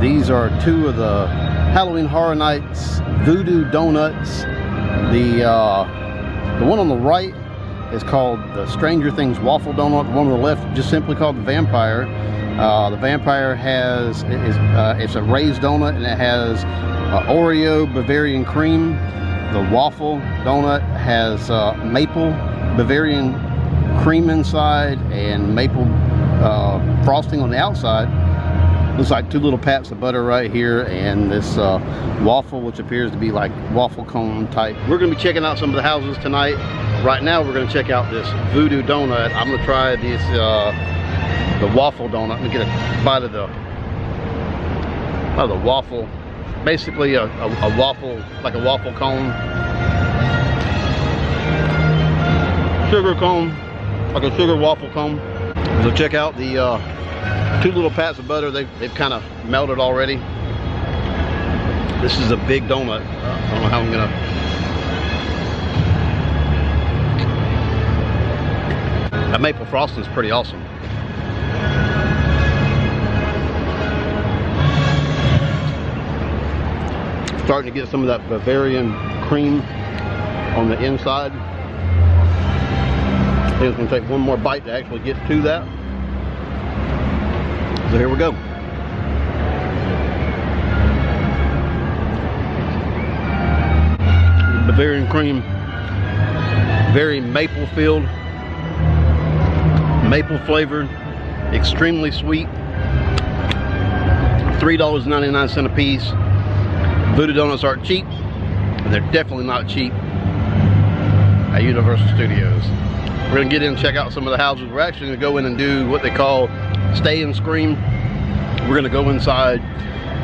These are two of the Halloween Horror Nights Voodoo Doughnuts. The one on the right is called the Stranger Things Waffle Donut. The one on the left just simply called the Vampire. The Vampire has it's a raised donut, and it has Oreo Bavarian cream. The Waffle Donut has maple Bavarian cream inside and maple frosting on the outside. Looks like two little pats of butter right here, and this waffle, which appears to be like waffle cone type. We're gonna be checking out some of the houses tonight. Right now we're gonna check out this Voodoo Doughnut. I'm gonna try this the waffle donut. Let me get a bite of the waffle. Basically a waffle, like a waffle cone. Sugar cone, like a sugar waffle cone. So check out the two little pats of butter. They've kind of melted already. This is a big donut. I don't know how I'm gonna. That maple frosting is pretty awesome. Starting to get some of that Bavarian cream on the inside. I think it's going to take one more bite to actually get to that. So here we go. Bavarian cream, very maple filled, maple flavored, extremely sweet. $3.99 a piece. Voodoo Donuts aren't cheap, and they're definitely not cheap at Universal Studios. We're gonna get in and check out some of the houses. We're actually gonna go in and do what they call stay and scream. We're gonna go inside,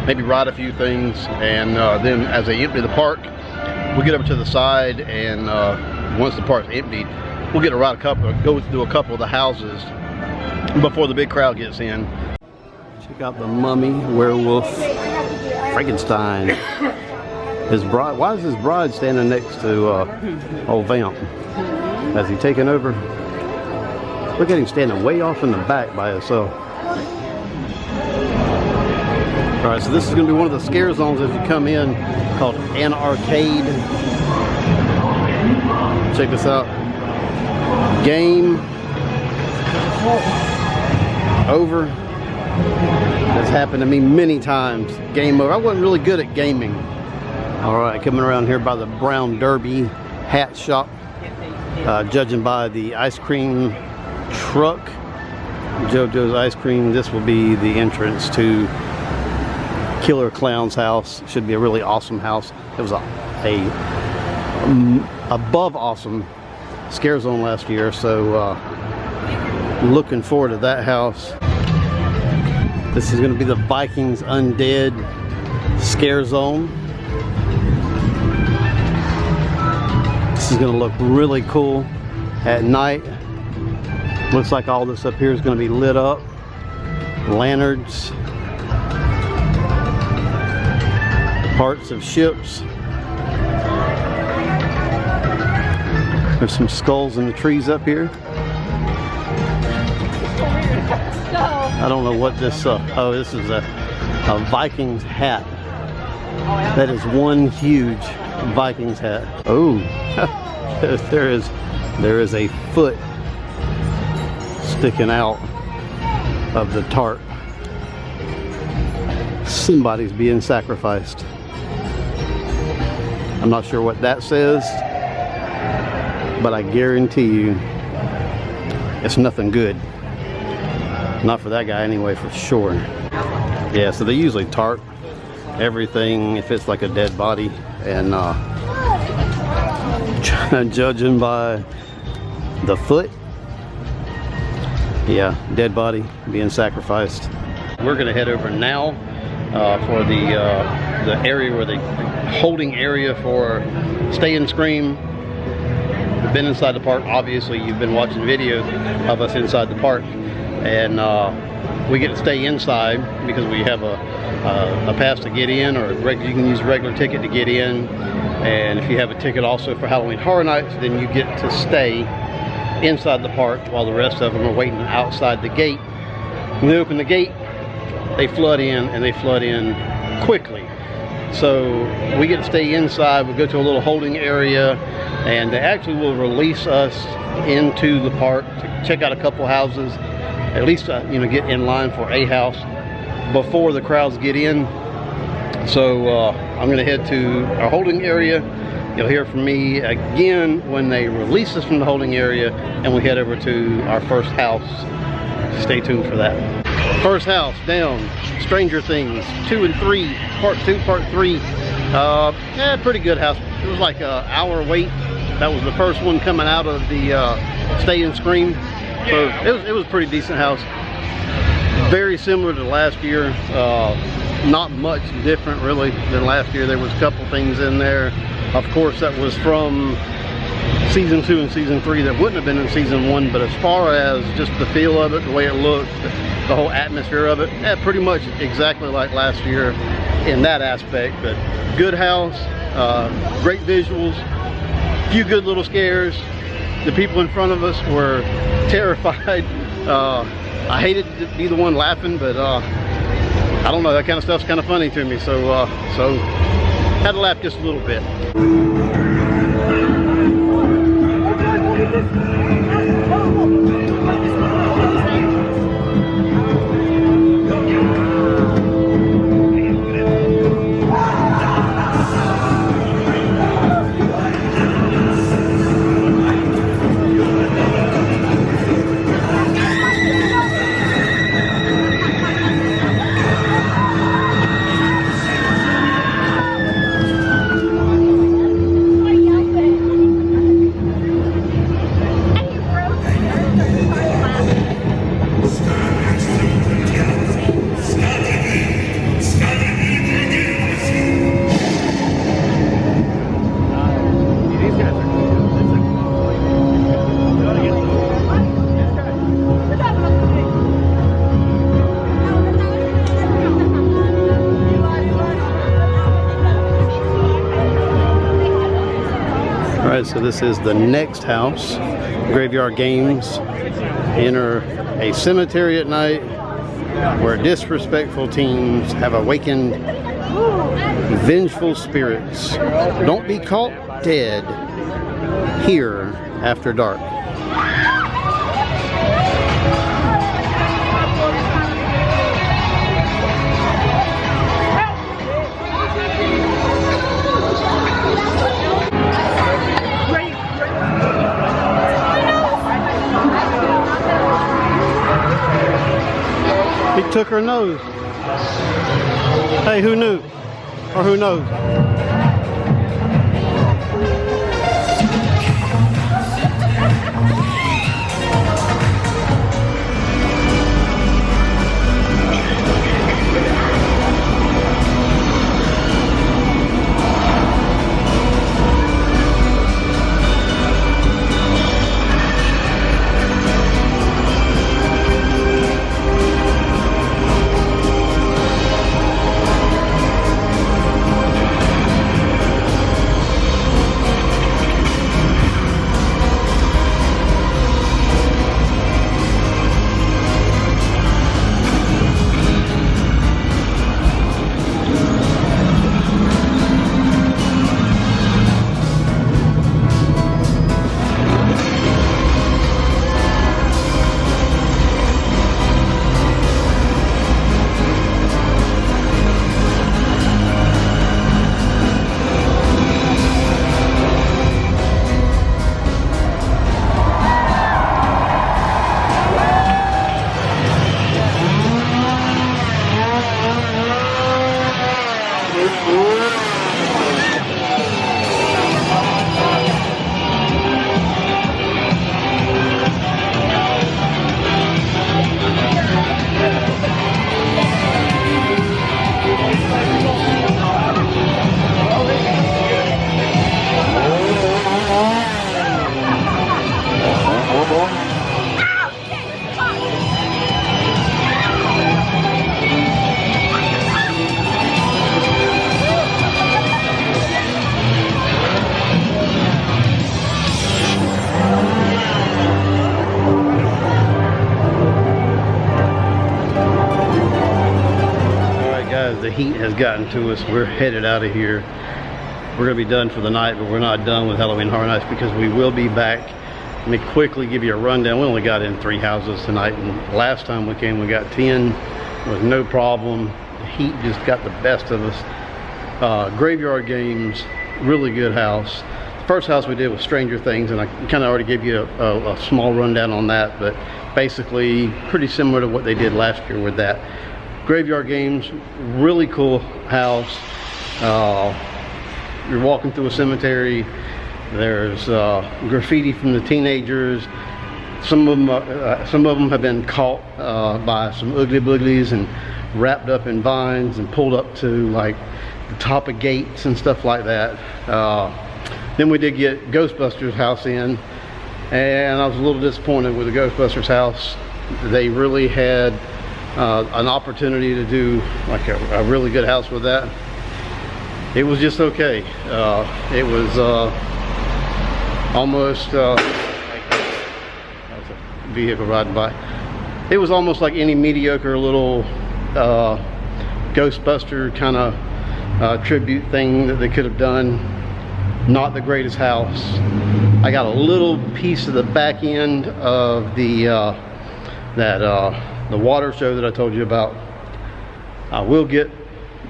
maybe ride a few things, and then as they empty the park, we'll get over to the side, and once the park's emptied, we'll get to ride go through a couple of the houses before the big crowd gets in. Check out the mummy, werewolf, Frankenstein. His bride. Why is his bride standing next to old Vamp? Has he taken over? Look at him standing way off in the back by himself. All right, so this is going to be one of the scare zones as you come in, called an arcade. Check this out. Game over. That's happened to me many times. Game over. I wasn't really good at gaming. All right, coming around here by the Brown Derby hat shop. Judging by the ice cream truck, JoJo's Ice Cream, this will be the entrance to Killer Klowns' house. Should be a really awesome house. It was a above awesome scare zone last year, so looking forward to that house. This is going to be the Vikings Undead scare zone. This is going to look really cool at night. Looks like all this up here is going to be lit up. Lanterns. Parts of ships. There's some skulls in the trees up here. I don't know what this, oh, this is a Vikings hat. That is one huge Vikings hat. Oh, there is a foot sticking out of the tarp. Somebody's being sacrificed. I'm not sure what that says, but I guarantee you it's nothing good. Not for that guy anyway, for sure. Yeah, so they usually tarp everything if it's like a dead body, and judging by the foot, yeah, dead body being sacrificed. We're gonna head over now for the area where the holding area for Stay and Scream. We've been inside the park. Obviously, you've been watching videos of us inside the park, and we get to stay inside because we have a pass to get in, or you can use a regular ticket to get in. And if you have a ticket also for Halloween Horror Nights, then you get to stay inside the park while the rest of them are waiting outside the gate. When they open the gate, they flood in, and they flood in quickly. So we get to stay inside. We go to a little holding area, and they actually will release us into the park to check out a couple houses, at least you know, get in line for a house before the crowds get in. So I'm going to head to our holding area. You'll hear from me again when they release us from the holding area and we head over to our first house. Stay tuned for that. First house down, Stranger Things 2 and 3, part 2, part 3. Yeah, pretty good house. It was like an hour wait. That was the first one coming out of the Stay and Scream. So it was a pretty decent house. Very similar to last year. Not much different really than last year. There was a couple things in there. Of course, that was from season 2 and season 3 that wouldn't have been in season 1, but as far as just the feel of it, the way it looked, the whole atmosphere of it, yeah, pretty much exactly like last year in that aspect. But good house, great visuals, few good little scares. The people in front of us were terrified. I hated to be the one laughing, but I don't know, that kind of stuff's kind of funny to me, so had to laugh just a little bit. Alright, so this is the next house, Graveyard Games. Enter a cemetery at night where disrespectful teens have awakened vengeful spirits. Don't be caught dead here after dark. He took her nose. Hey, who knew? Or who knows? because the heat has gotten to us. We're headed out of here. We're gonna be done for the night, but we're not done with Halloween Horror Nights because we will be back. Let me quickly give you a rundown. We only got in 3 houses tonight, and last time we came we got 10 with no problem. The heat just got the best of us. Graveyard Games, really good house. The first house we did was Stranger Things, and I kind of already gave you a small rundown on that, but basically pretty similar to what they did last year with that. Graveyard Games, really cool house. You're walking through a cemetery. There's graffiti from the teenagers. Some of them have been caught by some Oogly Booglies and wrapped up in vines and pulled up to like the top of gates and stuff like that. Then we did get Ghostbusters House in, and I was a little disappointed with the Ghostbusters House. They really had an opportunity to do like a really good house with that. It was just okay. It was almost that was a vehicle riding by. It was almost like any mediocre little Ghostbuster kind of tribute thing that they could have done. Not the greatest house. I got a little piece of the back end of the the water show that I told you about. I will get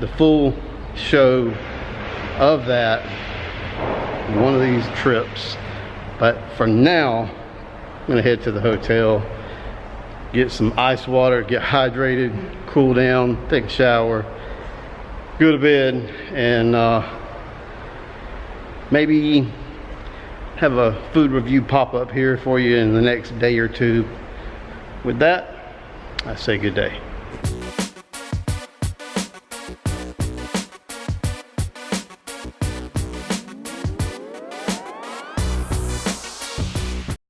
the full show of that one of these trips, but for now I'm gonna head to the hotel, get some ice water, get hydrated, cool down, take a shower, go to bed, and maybe have a food review pop up here for you in the next day or two. With that, I say good day.